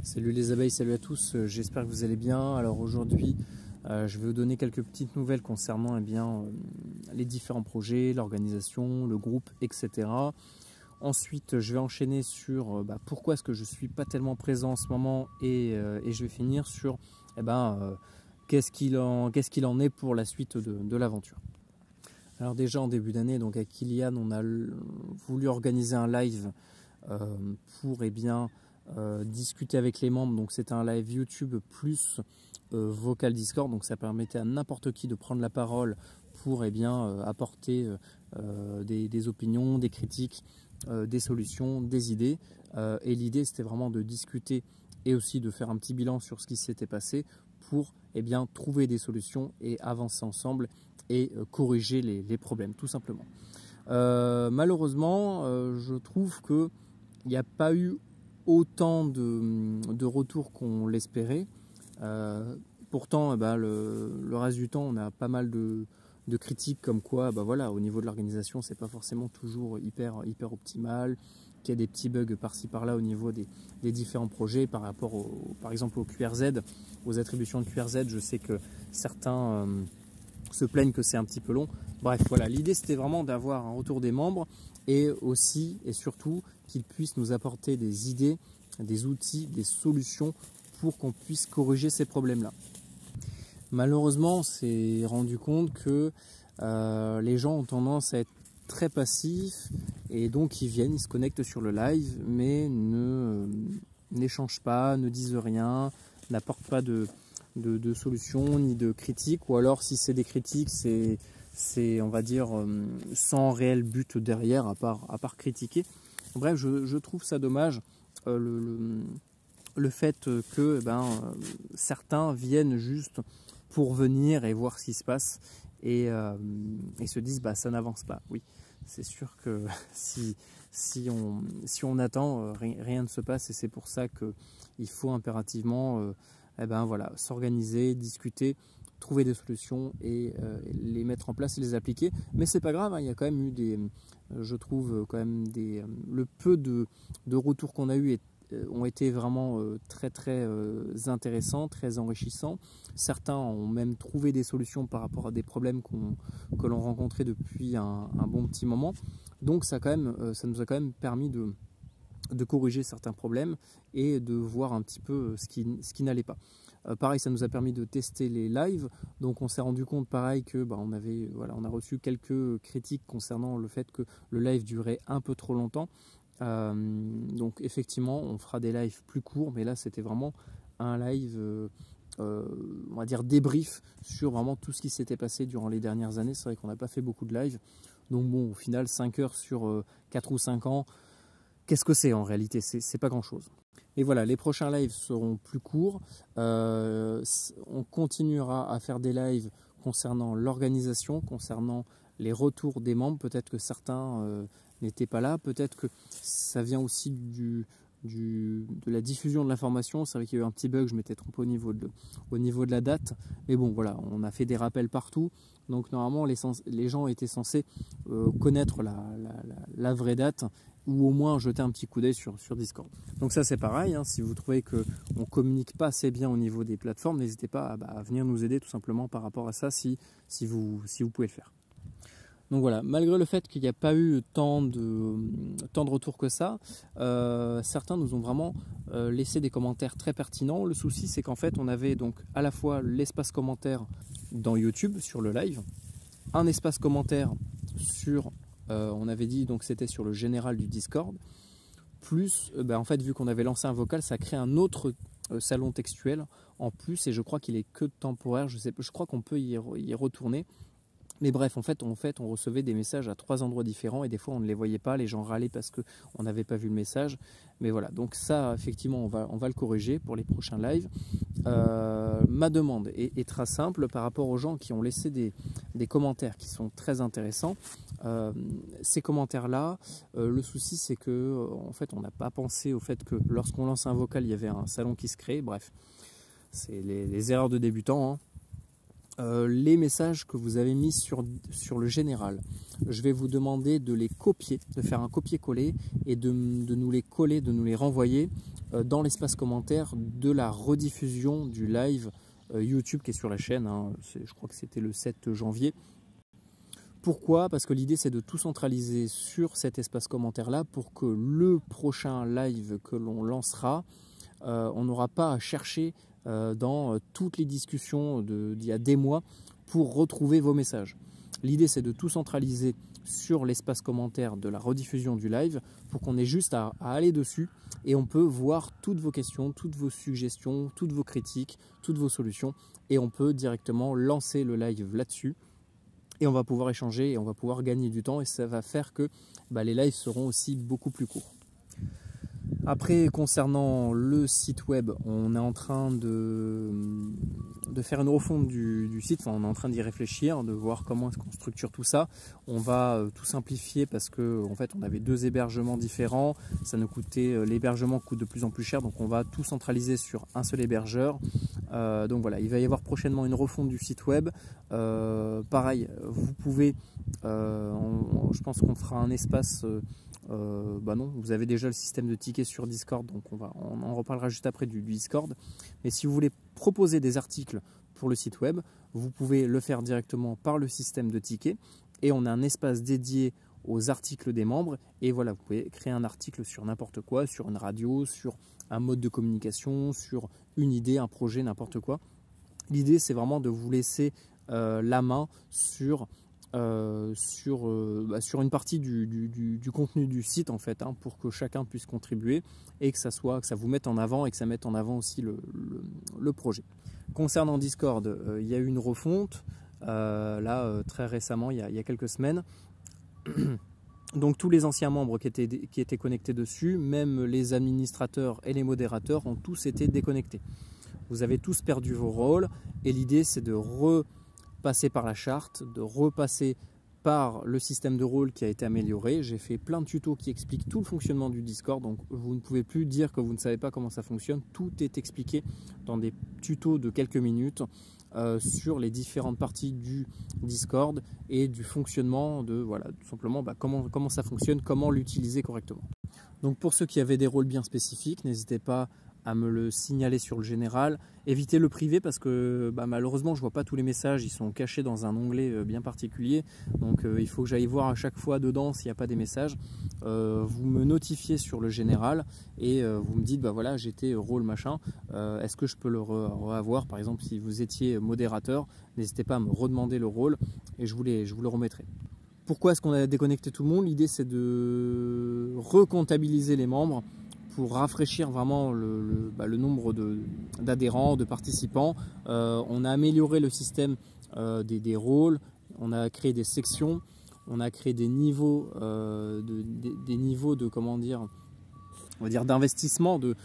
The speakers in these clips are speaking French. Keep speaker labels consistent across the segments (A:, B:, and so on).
A: Salut les abeilles, salut à tous, j'espère que vous allez bien. Alors aujourd'hui, je vais vous donner quelques petites nouvelles concernant les différents projets, l'organisation, le groupe, etc. Ensuite, je vais enchaîner sur pourquoi est-ce que je ne suis pas tellement présent en ce moment et je vais finir sur qu'est-ce qu'il en est pour la suite de l'aventure. Alors déjà en début d'année, donc avec Kylian, on a voulu organiser un live pour discuter avec les membres. Donc c'était un live YouTube plus vocal Discord, donc ça permettait à n'importe qui de prendre la parole pour apporter des opinions, des critiques, des solutions, des idées. Et l'idée c'était vraiment de discuter et aussi de faire un petit bilan sur ce qui s'était passé pour trouver des solutions et avancer ensemble et corriger les problèmes tout simplement. Malheureusement, je trouve qu'il n'y a pas eu autant de retours qu'on l'espérait. Pourtant, le reste du temps, on a pas mal de critiques comme quoi, au niveau de l'organisation, c'est pas forcément toujours hyper optimal, qu'il y a des petits bugs par-ci par-là au niveau des différents projets par rapport par exemple au QRZ, aux attributions de QRZ. Je sais que certains se plaignent que c'est un petit peu long. Bref, voilà, l'idée c'était vraiment d'avoir un retour des membres et aussi et surtout qu'ils puissent nous apporter des idées, des outils, des solutions pour qu'on puisse corriger ces problèmes-là. Malheureusement, on s'est rendu compte que les gens ont tendance à être très passifs et donc ils se connectent sur le live mais n'échangent pas, ne disent rien, n'apportent pas de solutions ni de critiques, ou alors si c'est des critiques, c'est on va dire sans réel but derrière à part critiquer. Bref, je trouve ça dommage le fait que certains viennent juste pour venir et voir ce qui se passe et se disent ça n'avance pas. Oui, c'est sûr que si on attend, rien ne se passe, et c'est pour ça qu'il faut impérativement s'organiser, discuter, trouver des solutions et les mettre en place et les appliquer. Mais c'est pas grave, hein, il y a quand même eu je trouve quand même le peu de retours qu'on a eu ont été vraiment très intéressants, très enrichissants. Certains ont même trouvé des solutions par rapport à des problèmes que l'on rencontrait depuis un bon petit moment. Donc ça nous a quand même permis de corriger certains problèmes et de voir un petit peu ce qui n'allait pas. Pareil, ça nous a permis de tester les lives. Donc on s'est rendu compte pareil que on a reçu quelques critiques concernant le fait que le live durait un peu trop longtemps. Donc effectivement, on fera des lives plus courts, mais là c'était vraiment un live on va dire débrief sur vraiment tout ce qui s'était passé durant les dernières années. C'est vrai qu'on n'a pas fait beaucoup de lives. Donc bon, au final 5 heures sur 4 ou 5 ans, qu'est-ce que c'est en réalité? C'est pas grand chose. Et voilà, les prochains lives seront plus courts. On continuera à faire des lives concernant l'organisation, concernant les retours des membres. Peut-être que certains n'étaient pas là. Peut-être que ça vient aussi de la diffusion de l'information. C'est vrai qu'il y a eu un petit bug, je m'étais trompé au niveau de la date. Mais bon, voilà, on a fait des rappels partout. Donc normalement, les gens étaient censés connaître la vraie date, ou au moins jeter un petit coup d'œil sur Discord. Donc ça c'est pareil, hein, si vous trouvez qu'on ne communique pas assez bien au niveau des plateformes, n'hésitez pas à venir nous aider tout simplement par rapport à ça si vous pouvez le faire. Donc voilà, malgré le fait qu'il n'y a pas eu tant de retours que ça, certains nous ont vraiment laissé des commentaires très pertinents. Le souci c'est qu'en fait on avait donc à la fois l'espace commentaire dans YouTube sur le live, un espace commentaire sur on avait dit donc c'était sur le général du Discord, plus en fait vu qu'on avait lancé un vocal, ça crée un autre salon textuel en plus, et je crois qu'il est que temporaire, je crois qu'on peut y retourner. Mais bref, en fait, on recevait des messages à 3 endroits différents et des fois on ne les voyait pas, les gens râlaient parce qu'on n'avait pas vu le message. Mais voilà, donc ça effectivement on va le corriger pour les prochains lives. Ma demande est très simple par rapport aux gens qui ont laissé des commentaires qui sont très intéressants. Ces commentaires-là, le souci c'est que en fait on n'a pas pensé au fait que lorsqu'on lance un vocal, il y avait un salon qui se crée. Bref, c'est les erreurs de débutants, hein. Les messages que vous avez mis sur le général, je vais vous demander de les copier, de faire un copier-coller et de nous les coller, de nous les renvoyer dans l'espace commentaire de la rediffusion du live YouTube qui est sur la chaîne, hein. Je crois que c'était le 7 janvier. Pourquoi? Parce que l'idée c'est de tout centraliser sur cet espace commentaire là pour que le prochain live que l'on lancera, on n'aura pas à chercher dans toutes les discussions d'il y a des mois pour retrouver vos messages. L'idée c'est de tout centraliser sur l'espace commentaire de la rediffusion du live pour qu'on ait juste à aller dessus et on peut voir toutes vos questions, toutes vos suggestions, toutes vos critiques, toutes vos solutions et on peut directement lancer le live là-dessus et on va pouvoir échanger et on va pouvoir gagner du temps et ça va faire que les lives seront aussi beaucoup plus courts. Après, concernant le site web, on est en train de faire une refonte du site, enfin, on est en train d'y réfléchir, de voir comment est-ce qu'on structure tout ça. On va tout simplifier parce que en fait, on avait 2 hébergements différents, ça nous coûtait, l'hébergement coûte de plus en plus cher, donc on va tout centraliser sur un seul hébergeur. Donc voilà, il va y avoir prochainement une refonte du site web. Pareil, vous pouvez, je pense qu'on fera un espace... non, vous avez déjà le système de tickets sur Discord, donc on en reparlera juste après du Discord. Mais si vous voulez proposer des articles pour le site web, vous pouvez le faire directement par le système de tickets et on a un espace dédié aux articles des membres et voilà, vous pouvez créer un article sur n'importe quoi, sur une radio, sur un mode de communication, sur une idée, un projet, n'importe quoi. L'idée c'est vraiment de vous laisser la main sur une partie du contenu du site en fait, hein, pour que chacun puisse contribuer et que ça vous mette en avant et que ça mette en avant aussi le projet. Concernant Discord, il y a eu une refonte très récemment, il y a quelques semaines. Donc tous les anciens membres qui étaient connectés dessus, même les administrateurs et les modérateurs ont tous été déconnectés. Vous avez tous perdu vos rôles et l'idée c'est de repasser par la charte, de repasser par le système de rôle qui a été amélioré. J'ai fait plein de tutos qui expliquent tout le fonctionnement du Discord, donc vous ne pouvez plus dire que vous ne savez pas comment ça fonctionne. Tout est expliqué dans des tutos de quelques minutes sur les différentes parties du Discord et du fonctionnement de, voilà, tout simplement comment ça fonctionne, comment l'utiliser correctement. Donc pour ceux qui avaient des rôles bien spécifiques, n'hésitez pas à me le signaler sur le général. Évitez le privé parce que malheureusement je vois pas tous les messages, ils sont cachés dans un onglet bien particulier, donc il faut que j'aille voir à chaque fois dedans s'il n'y a pas des messages. Vous me notifiez sur le général et vous me dites voilà, j'étais rôle machin, est-ce que je peux le reavoir? Par exemple si vous étiez modérateur, n'hésitez pas à me redemander le rôle et je vous le remettrai. Pourquoi est-ce qu'on a déconnecté tout le monde? L'idée c'est de recomptabiliser les membres pour rafraîchir vraiment le nombre d'adhérents, de participants. On a amélioré le système des rôles, on a créé des sections, on a créé des niveaux comment dire, on va dire d'investissement, de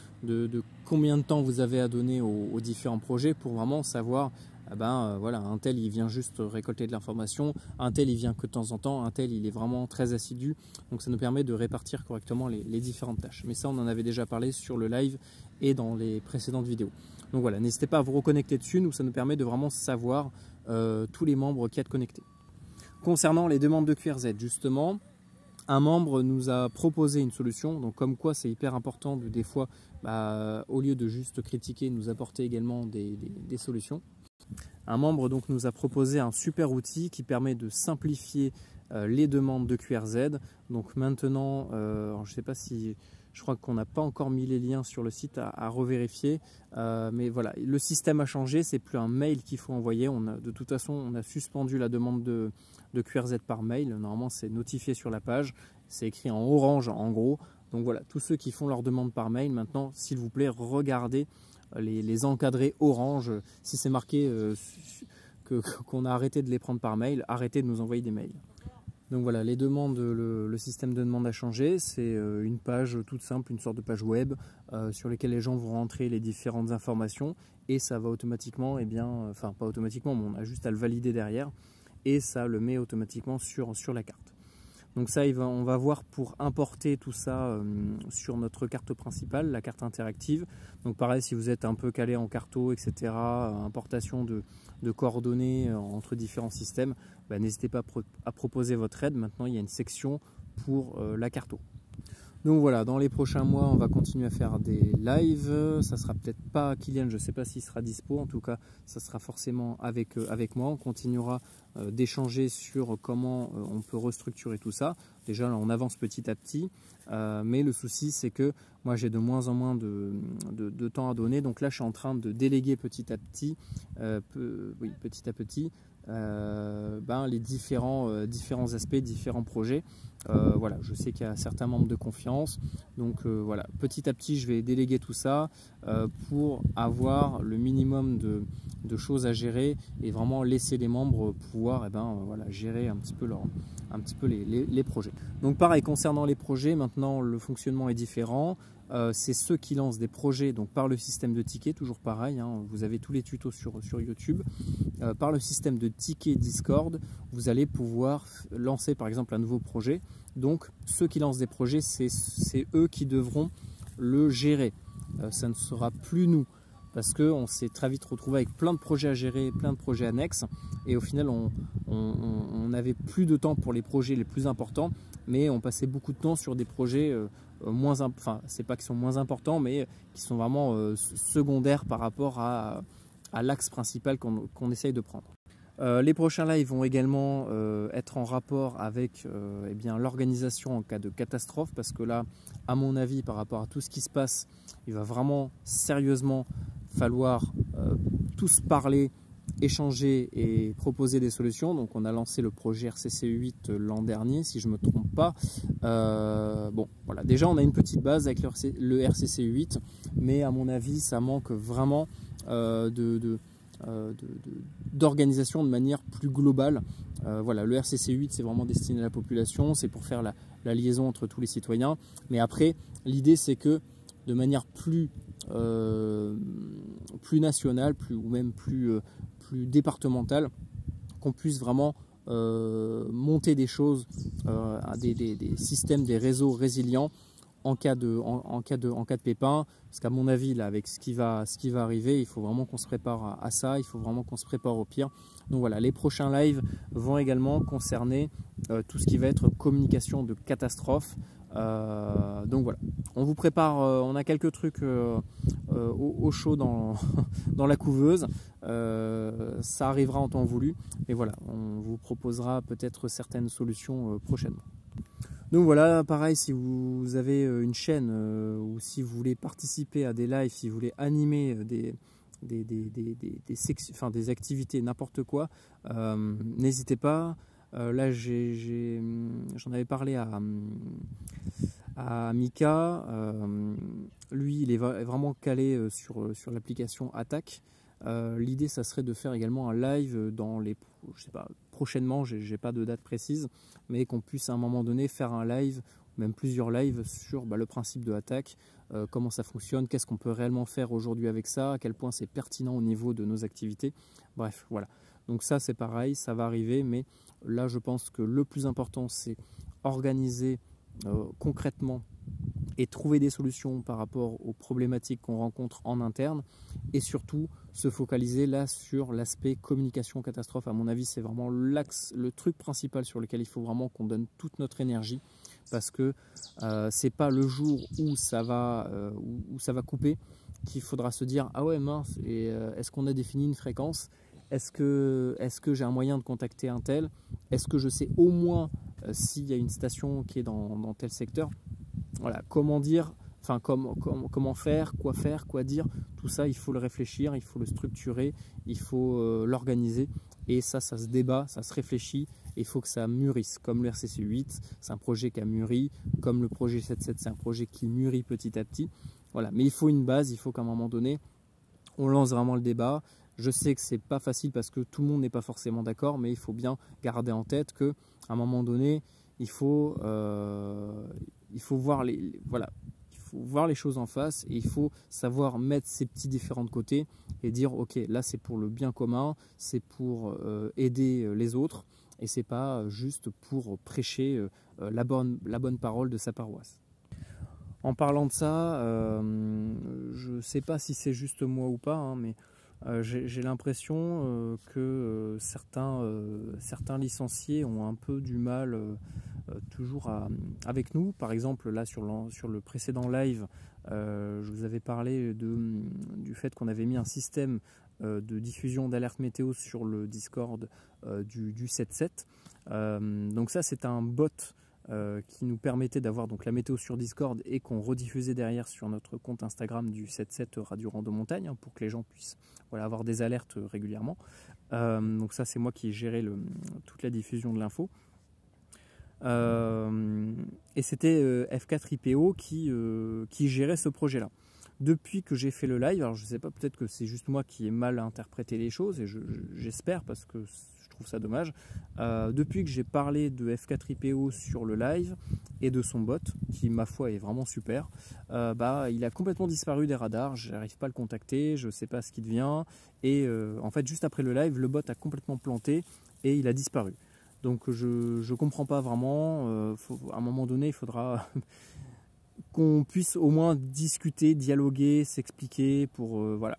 A: combien de temps vous avez à donner aux différents projets pour vraiment savoir voilà, un tel il vient juste récolter de l'information, un tel il vient que de temps en temps, un tel il est vraiment très assidu, donc ça nous permet de répartir correctement les différentes tâches. Mais ça on en avait déjà parlé sur le live et dans les précédentes vidéos. Donc voilà, n'hésitez pas à vous reconnecter dessus, nous ça nous permet de vraiment savoir tous les membres qui sont connectés. Concernant les demandes de QRZ, justement, un membre nous a proposé une solution, donc comme quoi c'est hyper important de des fois, au lieu de juste critiquer, nous apporter également des solutions. Un membre donc nous a proposé un super outil qui permet de simplifier les demandes de QRZ. Donc maintenant, je ne sais pas si, je crois qu'on n'a pas encore mis les liens sur le site à revérifier, mais voilà, le système a changé, c'est plus un mail qu'il faut envoyer. De toute façon, on a suspendu la demande de QRZ par mail. Normalement, c'est notifié sur la page, c'est écrit en orange en gros. Donc voilà, tous ceux qui font leur demande par mail, maintenant, s'il vous plaît, regardez les encadrés orange. Si c'est marqué qu'on a arrêté de les prendre par mail, arrêtez de nous envoyer des mails. Donc voilà, les demandes, le système de demande a changé. C'est une page toute simple, une sorte de page web sur laquelle les gens vont rentrer les différentes informations et ça va automatiquement, enfin pas automatiquement, mais on a juste à le valider derrière et ça le met automatiquement sur la carte. Donc ça, on va voir pour importer tout ça sur notre carte principale, la carte interactive. Donc pareil, si vous êtes un peu calé en carto, etc., importation de coordonnées entre différents systèmes, n'hésitez pas à proposer votre aide. Maintenant, il y a une section pour la carto. Donc voilà, dans les prochains mois, on va continuer à faire des lives. Ça sera peut-être pas Kylian, je ne sais pas s'il sera dispo. En tout cas, ça sera forcément avec moi. On continuera d'échanger sur comment on peut restructurer tout ça. Déjà, là, on avance petit à petit. Mais le souci, c'est que moi, j'ai de moins en moins de temps à donner. Donc là, je suis en train de déléguer petit à petit, les différents aspects, différents projets. Voilà, je sais qu'il y a certains membres de confiance, donc voilà, petit à petit je vais déléguer tout ça pour avoir le minimum de choses à gérer et vraiment laisser les membres pouvoir voilà, gérer un petit peu les projets. Donc pareil, concernant les projets, maintenant le fonctionnement est différent. C'est ceux qui lancent des projets donc par le système de tickets, toujours pareil, hein, vous avez tous les tutos sur YouTube. Par le système de tickets Discord, vous allez pouvoir lancer par exemple un nouveau projet. Donc ceux qui lancent des projets, c'est eux qui devront le gérer. Ça ne sera plus nous, parce qu'on s'est très vite retrouvé avec plein de projets à gérer, plein de projets annexes, et au final on n'avait plus de temps pour les projets les plus importants, mais on passait beaucoup de temps sur des projets c'est pas qu'ils sont moins importants, mais qui sont vraiment secondaires par rapport à l'axe principal qu'on essaye de prendre. Les prochains lives vont également être en rapport avec l'organisation en cas de catastrophe, parce que là, à mon avis, par rapport à tout ce qui se passe, il va vraiment sérieusement falloir tous parler, échanger et proposer des solutions. Donc on a lancé le projet RCC 8 l'an dernier, si je ne me trompe pas. Bon, voilà, déjà on a une petite base avec le RCC 8, mais à mon avis, ça manque vraiment d'organisation de manière plus globale. Voilà, le RCC 8 c'est vraiment destiné à la population, c'est pour faire la liaison entre tous les citoyens, mais après l'idée c'est que de manière plus nationale, ou même plus départementale, qu'on puisse vraiment monter des choses, des systèmes, des réseaux résilients en cas de pépin, parce qu'à mon avis là, avec ce qui va arriver, il faut vraiment qu'on se prépare à ça, il faut vraiment qu'on se prépare au pire. Donc voilà, les prochains lives vont également concerner tout ce qui va être communication de catastrophe. Donc voilà, on vous prépare, on a quelques trucs au chaud dans la couveuse. Ça arrivera en temps voulu, et voilà, on vous proposera peut-être certaines solutions prochainement. Donc voilà, pareil, si vous avez une chaîne ou si vous voulez participer à des lives, si vous voulez animer des activités, n'importe quoi, n'hésitez pas. Là, j'en avais parlé à Mika. Lui, il est vraiment calé sur l'application Attack. L'idée, ça serait de faire également un live je sais pas, prochainement, j'ai pas de date précise, mais qu'on puisse à un moment donné faire un live, même plusieurs lives sur le principe de Attack, comment ça fonctionne, qu'est-ce qu'on peut réellement faire aujourd'hui avec ça, à quel point c'est pertinent au niveau de nos activités. Bref, voilà. Donc ça, c'est pareil, ça va arriver, mais là, je pense que le plus important, c'est organiser concrètement et trouver des solutions par rapport aux problématiques qu'on rencontre en interne, et surtout se focaliser là sur l'aspect communication catastrophe. À mon avis, c'est vraiment le truc principal sur lequel il faut vraiment qu'on donne toute notre énergie, parce que c'est pas le jour où ça va couper qu'il faudra se dire ah ouais mince, et est-ce qu'on a défini une fréquence, est-ce que j'ai un moyen de contacter un tel, est-ce que je sais au moins s'il y a une station qui est dans tel secteur. Voilà, comment dire, enfin comment faire, quoi dire, tout ça il faut le réfléchir, il faut le structurer, il faut l'organiser, et ça se débat, ça se réfléchit, et il faut que ça mûrisse, comme le RCC 8, c'est un projet qui a mûri, comme le projet 7.7, c'est un projet qui mûrit petit à petit. Voilà, mais il faut une base, il faut qu'à un moment donné, on lance vraiment le débat. Je sais que c'est pas facile parce que tout le monde n'est pas forcément d'accord, mais il faut bien garder en tête qu'à un moment donné, il faut voir les choses en face, et il faut savoir mettre ces petits différends de côté et dire ok, là c'est pour le bien commun, c'est pour aider les autres, et c'est pas juste pour prêcher la bonne parole de sa paroisse. En parlant de ça, je ne sais pas si c'est juste moi ou pas, hein, mais j'ai l'impression que certains licenciés ont un peu du mal toujours avec nous. Par exemple, là sur le précédent live, je vous avais parlé du fait qu'on avait mis un système de diffusion d'alerte météo sur le Discord du 7-7. Donc ça, c'est un bot qui nous permettait d'avoir donc la météo sur Discord et qu'on rediffusait derrière sur notre compte Instagram du 7-7 Radio Rando Montagne, pour que les gens puissent avoir des alertes régulièrement. Donc ça, c'est moi qui ai géré toute la diffusion de l'info. Et c'était F4IPO qui gérait ce projet-là. Depuis que j'ai fait le live, alors je ne sais pas, peut-être que c'est juste moi qui ai mal interprété les choses, et j'espère, parce que je trouve ça dommage. Depuis que j'ai parlé de F4IPO sur le live et de son bot, qui ma foi est vraiment super, il a complètement disparu des radars, je n'arrive pas à le contacter, je ne sais pas ce qu'il devient, et en fait juste après le live, le bot a complètement planté et il a disparu. Donc je comprends pas vraiment, à un moment donné il faudra qu'on puisse au moins discuter, dialoguer, s'expliquer pour voilà.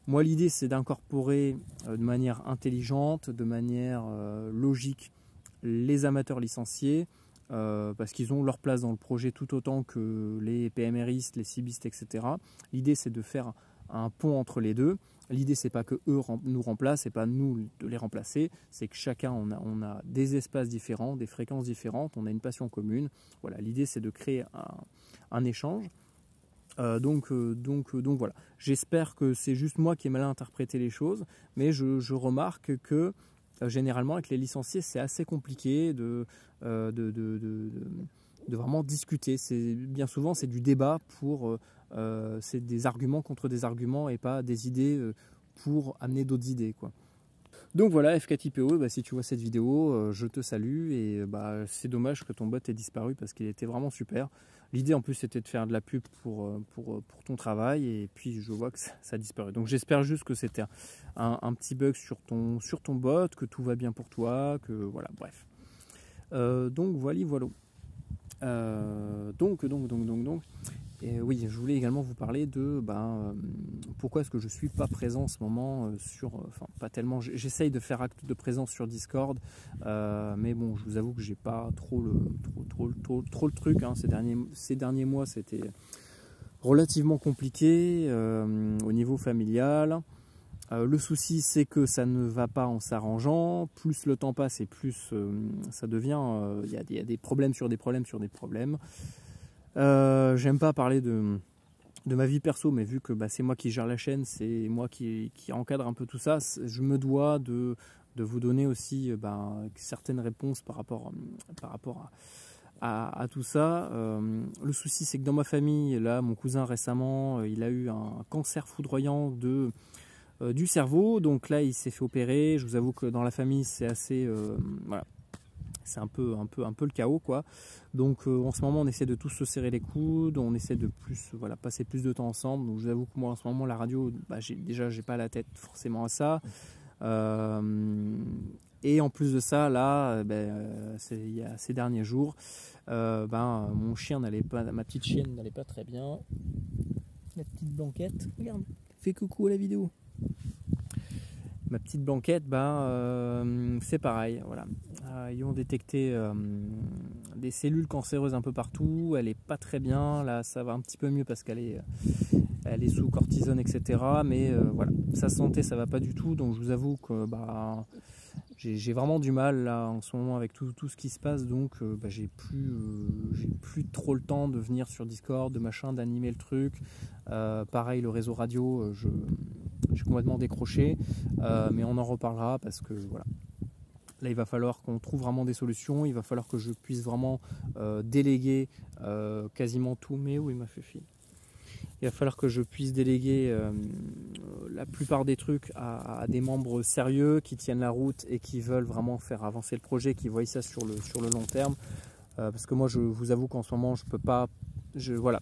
A: Moi l'idée c'est d'incorporer de manière intelligente, de manière logique les amateurs licenciés, parce qu'ils ont leur place dans le projet tout autant que les PMRistes, les cibistes, etc. L'idée c'est de faire un pont entre les deux. L'idée c'est pas que eux nous remplacent, c'est pas nous de les remplacer, c'est que chacun on a des espaces différents, des fréquences différentes, on a une passion commune. Voilà, l'idée c'est de créer un échange. Donc voilà. J'espère que c'est juste moi qui ai mal interprété les choses, mais je remarque que généralement avec les licenciés c'est assez compliqué de vraiment discuter. Bien souvent c'est du débat pour c'est des arguments contre des arguments et pas des idées pour amener d'autres idées, quoi. Donc voilà, F4IPO, si tu vois cette vidéo, je te salue, et c'est dommage que ton bot ait disparu parce qu'il était vraiment super. L'idée en plus c'était de faire de la pub pour ton travail, et puis je vois que ça a disparu. Donc j'espère juste que c'était un petit bug sur ton bot, que tout va bien pour toi, que voilà, bref. Donc voilà. Donc. Et oui, je voulais également vous parler de pourquoi est-ce que je suis pas présent en ce moment enfin pas tellement. J'essaye de faire acte de présence sur Discord, mais bon, je vous avoue que j'ai pas trop le truc. Hein. Ces derniers mois, c'était relativement compliqué au niveau familial. Le souci, c'est que ça ne va pas en s'arrangeant. Plus le temps passe et plus ça devient. Il y a des problèmes sur des problèmes sur des problèmes. J'aime pas parler de ma vie perso, mais vu que c'est moi qui gère la chaîne, c'est moi qui encadre un peu tout ça, je me dois de vous donner aussi certaines réponses par rapport à tout ça. Le souci, c'est que dans ma famille, là, mon cousin récemment, il a eu un cancer foudroyant du cerveau, donc là il s'est fait opérer. Je vous avoue que dans la famille c'est assez voilà, c'est un peu le chaos, quoi. Donc en ce moment on essaie de tous se serrer les coudes, on essaie de passer plus de temps ensemble. Donc je vous avoue que moi en ce moment la radio, j'ai pas la tête forcément à ça. Et en plus de ça, là, il y a ces derniers jours, mon chien ma petite chienne n'allait pas très bien. La petite Blanquette, regarde, fais coucou à la vidéo. Ma petite Blanquette, c'est pareil, voilà. Ils ont détecté des cellules cancéreuses un peu partout. Elle est pas très bien. Là, ça va un petit peu mieux parce qu'elle est sous cortisone, etc. Mais voilà, sa santé, ça va pas du tout. Donc, je vous avoue que j'ai vraiment du mal là en ce moment avec tout ce qui se passe. Donc, j'ai plus trop le temps de venir sur Discord, d'animer le truc. Pareil, le réseau radio, j'ai complètement décroché, mais on en reparlera parce que voilà. Là, il va falloir qu'on trouve vraiment des solutions. Il va falloir que je puisse vraiment déléguer quasiment tout. Mais oui, ma fille. Il va falloir que je puisse déléguer la plupart des trucs à des membres sérieux qui tiennent la route et qui veulent vraiment faire avancer le projet, qui voient ça sur le long terme. Parce que moi, je vous avoue qu'en ce moment, je peux pas. Voilà.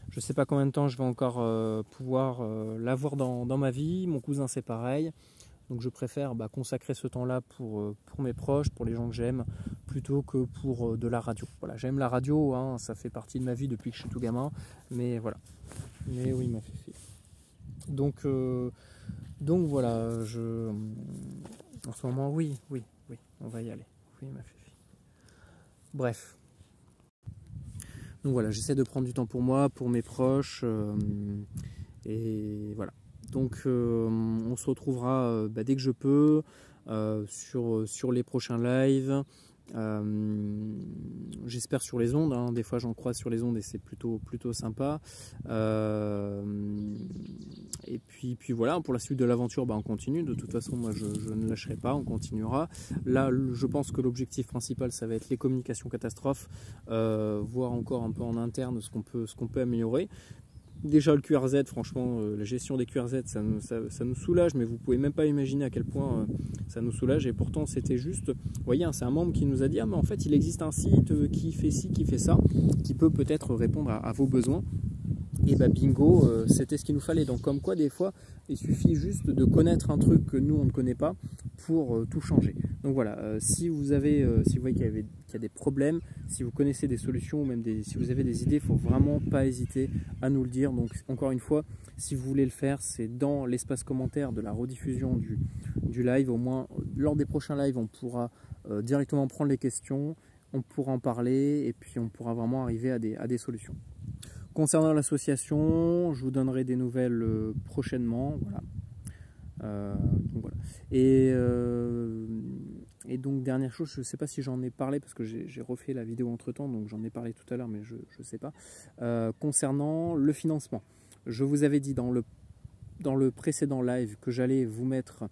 A: Je sais pas combien de temps je vais encore pouvoir l'avoir dans ma vie. Mon cousin, c'est pareil. Donc je préfère consacrer ce temps-là pour mes proches, pour les gens que j'aime, plutôt que pour de la radio. Voilà, j'aime la radio, hein, ça fait partie de ma vie depuis que je suis tout gamin, mais voilà. Mais oui, ma fille. Donc voilà, en ce moment, oui, on va y aller. Oui, ma fille. Bref. Donc voilà, j'essaie de prendre du temps pour moi, pour mes proches, et voilà. Donc on se retrouvera dès que je peux sur les prochains lives. J'espère sur les ondes, hein. Des fois j'en croise sur les ondes et c'est plutôt sympa. Et puis voilà, pour la suite de l'aventure, on continue. De toute façon, moi je ne lâcherai pas, on continuera. Là, je pense que l'objectif principal, ça va être les communications catastrophes, voir encore un peu en interne ce qu'on peut améliorer. Déjà le QRZ, franchement, la gestion des QRZ, ça nous soulage, mais vous pouvez même pas imaginer à quel point ça nous soulage. Et pourtant, c'était juste, vous voyez, hein, c'est un membre qui nous a dit, ah mais en fait, il existe un site qui fait ci, qui fait ça, qui peut peut-être répondre à vos besoins. Et bingo, c'était ce qu'il nous fallait. Donc comme quoi, des fois, il suffit juste de connaître un truc que nous, on ne connaît pas pour tout changer. Donc voilà, si vous voyez qu'il y a des problèmes, si vous connaissez des solutions, ou même si vous avez des idées, il ne faut vraiment pas hésiter à nous le dire. Donc encore une fois, si vous voulez le faire, c'est dans l'espace commentaire de la rediffusion du live. Au moins, lors des prochains lives, on pourra directement prendre les questions, on pourra en parler, et puis on pourra vraiment arriver à des solutions. Concernant l'association, je vous donnerai des nouvelles prochainement. Voilà. Donc voilà. Et donc dernière chose, je ne sais pas si j'en ai parlé parce que j'ai refait la vidéo entre temps, donc j'en ai parlé tout à l'heure, mais je ne sais pas. Concernant le financement, je vous avais dit dans le précédent live que j'allais vous mettre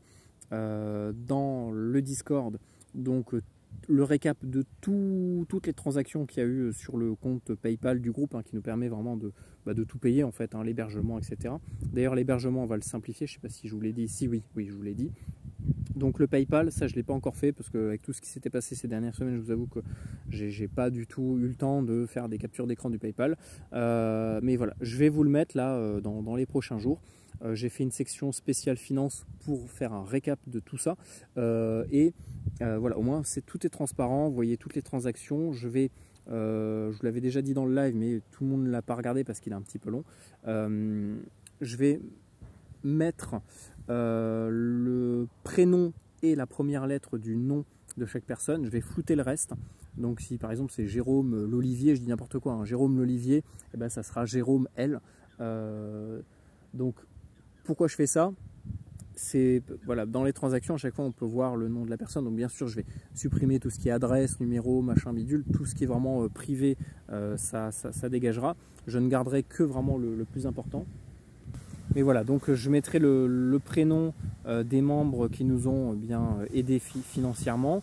A: dans le Discord, donc le récap de toutes les transactions qu'il y a eu sur le compte PayPal du groupe, hein, qui nous permet vraiment de tout payer en fait, hein, l'hébergement, etc. D'ailleurs l'hébergement, on va le simplifier, je ne sais pas si je vous l'ai dit, si oui, je vous l'ai dit. Donc le PayPal, ça je ne l'ai pas encore fait parce qu'avec tout ce qui s'était passé ces dernières semaines, je vous avoue que j'ai pas du tout eu le temps de faire des captures d'écran du PayPal. Mais voilà, je vais vous le mettre là dans les prochains jours. J'ai fait une section spéciale finance pour faire un récap de tout ça. Voilà, au moins tout est transparent, vous voyez toutes les transactions. Je vous l'avais déjà dit dans le live, mais tout le monde ne l'a pas regardé parce qu'il est un petit peu long. Je vais mettre le prénom et la première lettre du nom de chaque personne. Je vais flouter le reste. Donc si par exemple c'est Jérôme l'Olivier, je dis n'importe quoi, hein, Jérôme l'Olivier, ça sera Jérôme L. Donc pourquoi je fais ça? C'est voilà, dans les transactions, à chaque fois on peut voir le nom de la personne. Donc bien sûr je vais supprimer tout ce qui est adresse, numéro, machin bidule, tout ce qui est vraiment privé, ça dégagera. Je ne garderai que vraiment le plus important. Mais voilà, donc je mettrai le prénom des membres qui nous ont bien aidés financièrement.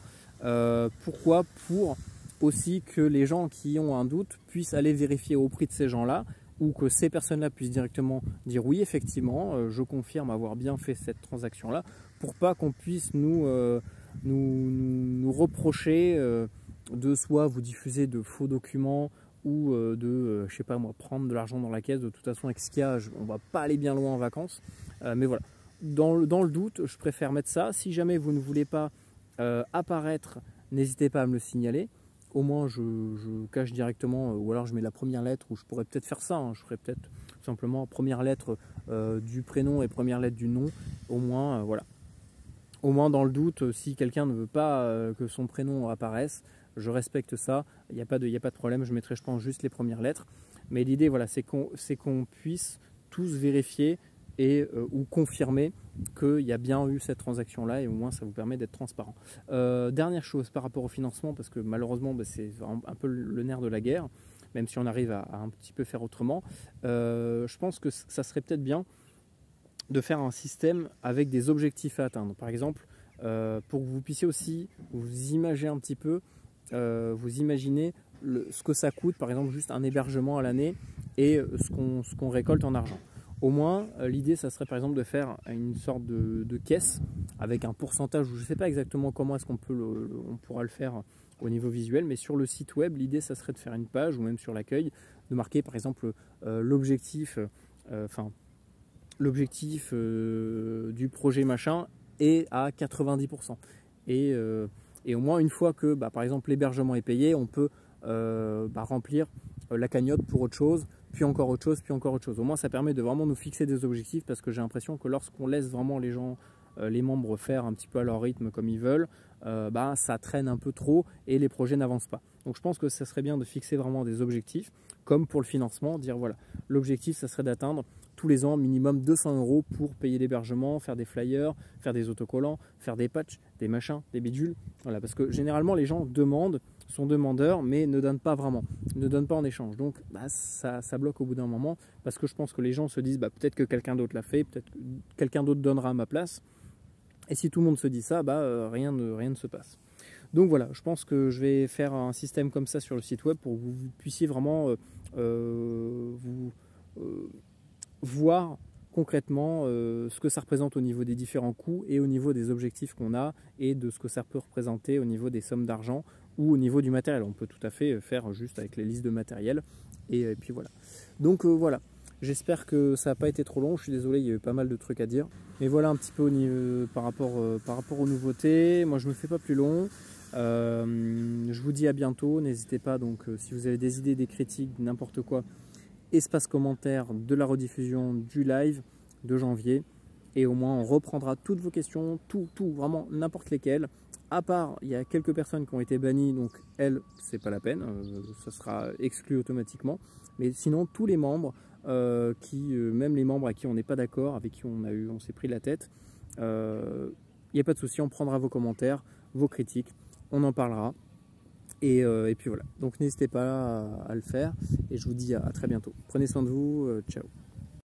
A: Pourquoi? Pour aussi que les gens qui ont un doute puissent aller vérifier auprès de ces gens-là, ou que ces personnes-là puissent directement dire oui, effectivement, je confirme avoir bien fait cette transaction-là, pour pas qu'on puisse nous reprocher de soit vous diffuser de faux documents, ou je sais pas moi, prendre de l'argent dans la caisse. De toute façon, avec ce qu'il y a, on va pas aller bien loin en vacances. Mais voilà, dans le doute, je préfère mettre ça. Si jamais vous ne voulez pas apparaître, n'hésitez pas à me le signaler. Au moins, je cache directement, ou alors je mets la première lettre, ou je pourrais peut-être faire ça. Hein, je ferais peut-être simplement première lettre du prénom et première lettre du nom. Au moins, voilà. Au moins, dans le doute, si quelqu'un ne veut pas que son prénom apparaisse, je respecte ça, il n'y a pas de problème, je mettrai je pense juste les premières lettres. Mais l'idée, voilà, c'est qu'on puisse tous vérifier ou confirmer qu'il y a bien eu cette transaction-là, et au moins ça vous permet d'être transparent. Dernière chose par rapport au financement, parce que malheureusement c'est un peu le nerf de la guerre, même si on arrive à un petit peu faire autrement, je pense que ça serait peut-être bien de faire un système avec des objectifs à atteindre. Par exemple, pour que vous puissiez aussi vous imaginer un petit peu, vous imaginez ce que ça coûte, par exemple juste un hébergement à l'année, et ce qu'on récolte en argent. Au moins, l'idée, ça serait par exemple de faire une sorte de caisse avec un pourcentage, je ne sais pas exactement comment est-ce qu'on pourra le faire au niveau visuel, mais sur le site web, l'idée, ça serait de faire une page, ou même sur l'accueil, de marquer par exemple l'objectif, du projet machin est à 90%. Et au moins, une fois que par exemple l'hébergement est payé, on peut remplir la cagnotte pour autre chose, puis encore autre chose, puis encore autre chose. Au moins ça permet de vraiment nous fixer des objectifs, parce que j'ai l'impression que lorsqu'on laisse vraiment les gens les membres faire un petit peu à leur rythme comme ils veulent, bah, ça traîne un peu trop et les projets n'avancent pas. Donc je pense que ça serait bien de fixer vraiment des objectifs, comme pour le financement, dire voilà, l'objectif ça serait d'atteindre tous les ans minimum 200 € pour payer l'hébergement, faire des flyers, faire des autocollants, faire des patchs, des machins, des bidules. Voilà, parce que généralement les gens demandent, sont demandeurs, mais ne donnent pas vraiment, ne donnent pas en échange. Donc bah, ça bloque au bout d'un moment, parce que je pense que les gens se disent bah, peut-être que quelqu'un d'autre l'a fait, peut-être que quelqu'un d'autre donnera à ma place. Et si tout le monde se dit ça, bah, rien ne se passe. Donc voilà, je pense que je vais faire un système comme ça sur le site web pour que vous puissiez vraiment voir concrètement ce que ça représente au niveau des différents coûts et au niveau des objectifs qu'on a et de ce que ça peut représenter au niveau des sommes d'argent ou au niveau du matériel. On peut tout à fait faire juste avec les listes de matériel et puis voilà. Donc voilà, j'espère que ça n'a pas été trop long, je suis désolé, il y a eu pas mal de trucs à dire. Mais voilà un petit peu au niveau, par rapport aux nouveautés. Moi je ne me fais pas plus long. Je vous dis à bientôt, n'hésitez pas donc si vous avez des idées, des critiques, n'importe quoi, espace commentaire de la rediffusion du live de janvier et au moins on reprendra toutes vos questions, tout, vraiment n'importe lesquelles. À part, il y a quelques personnes qui ont été bannies, donc elles, c'est pas la peine, ça sera exclu automatiquement. Mais sinon, tous les membres, même les membres à qui on n'est pas d'accord, avec qui on s'est pris la tête, il n'y a pas de souci, on prendra vos commentaires, vos critiques, on en parlera. Et puis voilà, donc n'hésitez pas à le faire et je vous dis à très bientôt. Prenez soin de vous, ciao.